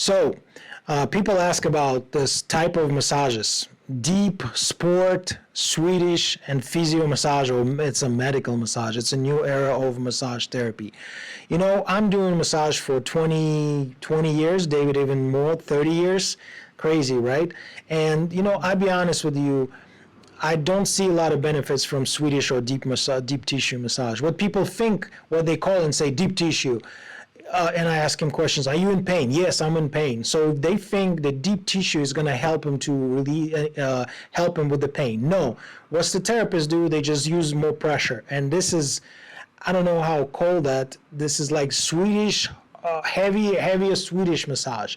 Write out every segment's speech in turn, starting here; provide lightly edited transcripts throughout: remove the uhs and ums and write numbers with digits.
So, people ask about this type of massages: deep, sport, Swedish, and PhysioMassage, or it's a medical massage. It's a new era of massage therapy. You know, I'm doing massage for 20 years, David, even more, 30 years. Crazy, right? And, you know, I'll be honest with you, I don't see a lot of benefits from Swedish or deep tissue massage. What people think, what they call and say deep tissue, and I ask him questions. Are you in pain? Yes, I'm in pain. So they think the deep tissue is going to help him to really help him with the pain. No. What's the therapist do? They just use more pressure. And this is, I don't know how cold that. This is like Swedish, heavier Swedish massage.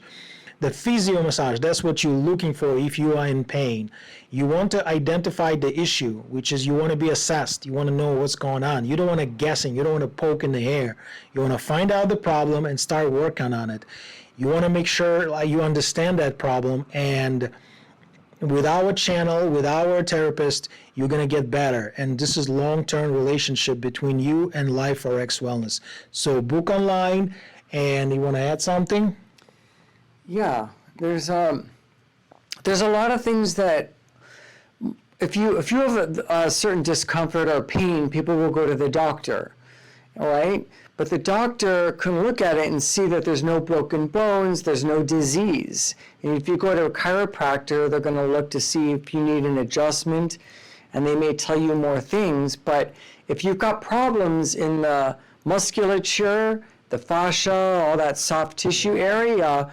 The PhysioMassage, that's what you're looking for if you are in pain. You want to identify the issue, which is you want to be assessed. You want to know what's going on. You don't want to guessing. You don't want to poke in the air. You want to find out the problem and start working on it. You want to make sure you understand that problem, and with our channel, with our therapist, you're going to get better. And this is long-term relationship between you and LifeRx Wellness. So book online, and you want to add something? Yeah, there's a lot of things that if you have a certain discomfort or pain, people will go to the doctor, all right? But the doctor can look at it and see that there's no broken bones, there's no disease. And if you go to a chiropractor, they're going to look to see if you need an adjustment, and they may tell you more things. But if you've got problems in the musculature, the fascia, all that soft tissue area,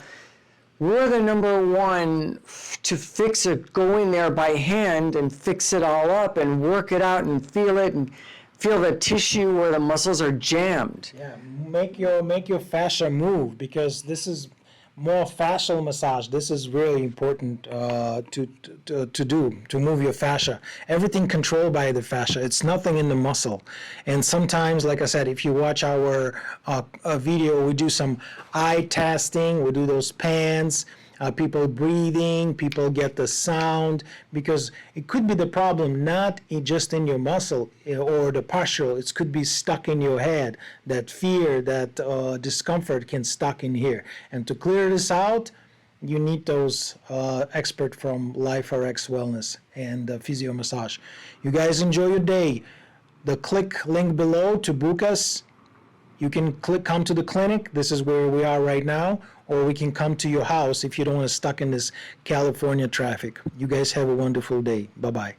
we're the number one to fix it, go in there by hand and fix it all up and work it out and feel it and feel the tissue where the muscles are jammed. Yeah, make your fascia move, because this is more fascial massage. This is really important to move your fascia. Everything controlled by the fascia. It's nothing in the muscle. And sometimes, like I said, if you watch our video, we do some eye testing. We do those pans. People breathing, people get the sound, because it could be the problem not just in your muscle or the postural. It could be stuck in your head. That fear, that discomfort can stuck in here. And to clear this out, you need those experts from LifeRx Wellness and PhysioMassage. You guys enjoy your day. The click link below to book us. You can come to the clinic. This is where we are right now. Or we can come to your house if you don't want to stuck in this California traffic. You guys have a wonderful day. Bye-bye.